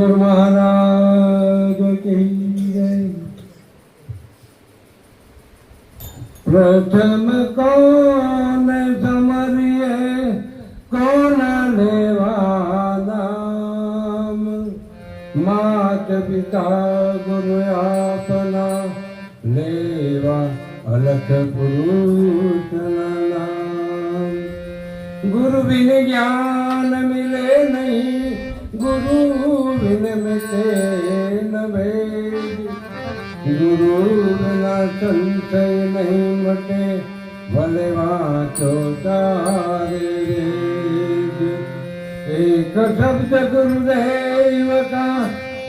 गुरु महाराज की जय। प्रथम कौन समरिए कौन लेवा नाम, मात पिता गुरु आपना लेवा अलख पुरुष नाम। गुरु बिन ज्ञान मिले नहीं, गुरु बिन मिटे न भेद। गुरु बिना संशय नहीं मटे, भले वाचो तारे वेद। एक शब्द गुरुदेव का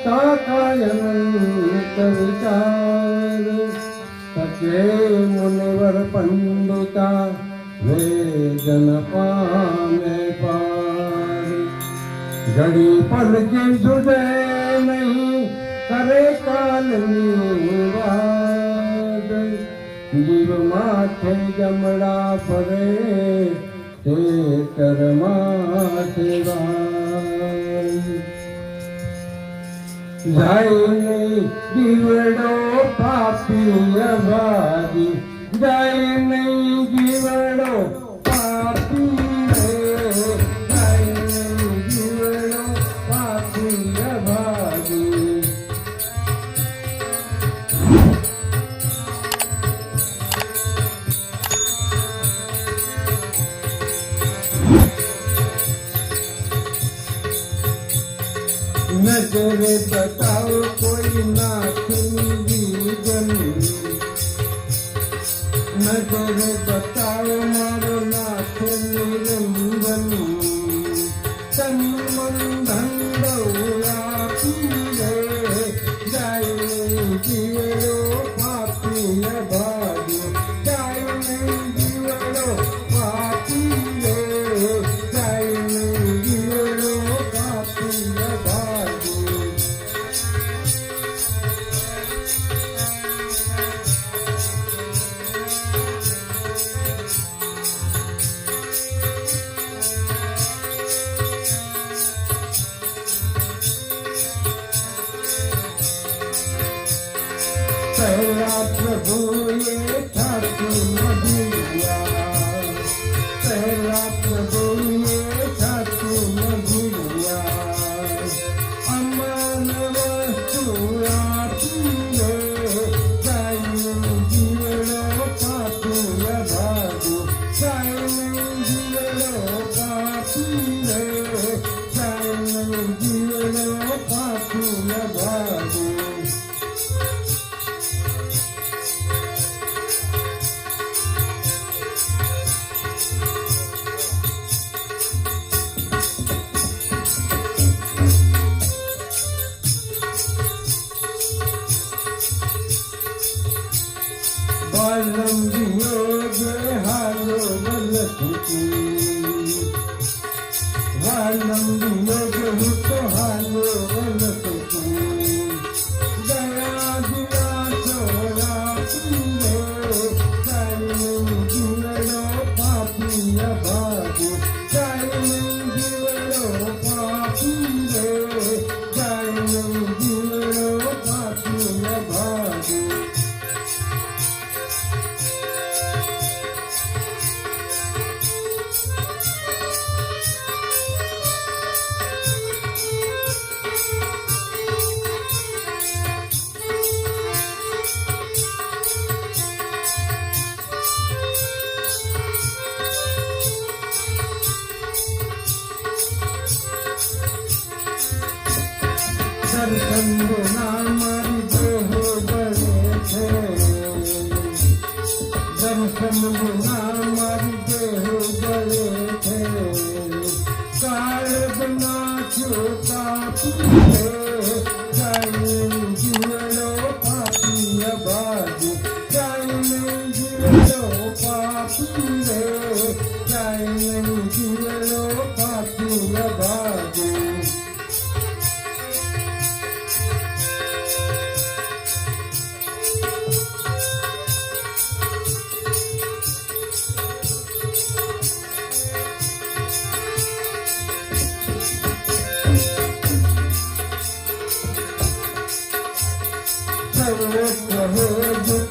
ताका अनंत विचार, सचे मुनिवर पंडिता वेदन पाने पार। घड़ी पल की सुधे नहीं, करे काल निवाद। जीव माथे जमड़ा परे, ते कर माथे वार। जाइने जीवड़ो पापी अभागी, जाइने जीवड़ो पापी रे, जाइने जीवड़ो पापी अभागी। नजर बताओ कोई नाथ निरंजन, नजर बताओ मारो नाथ निरंजन। तन मन धन दौड़ा पीरे, जाय जीवड़ो पापी अभागी, जाय जीवड़ो पापी रे, जाय जीवड़ो पापी अभागी। पहला प्रभु ये ठाकुर मधुरिया, पहला प्रभु ये ठाकुर मधुरिया। अमन वस्तु आपीरे, जाय जीवड़ो पापी अभागी, जाय जीवड़ो पापी रे, जाय जीवड़ो पापी अभागी। बालम वियोग हालो बलसुकी, बालम वियोग हुतो हालो बलसुकी। दया दिया छोड़ा पीरे, जाय जीवड़ो पापी अभागी, जाय जीवड़ो पापी रे, जाय जीवड़ो पापी अभागी। दर्शन बिना मारी देह बड़े थे, दर्शन बिना मारी देह बड़े थे। काल बिना छूटा पीरे, जाय जीवड़ो पापी अभागी, जाय जीवड़ो पापी रे, जाय जीवड़ो पापी अभागी। रहे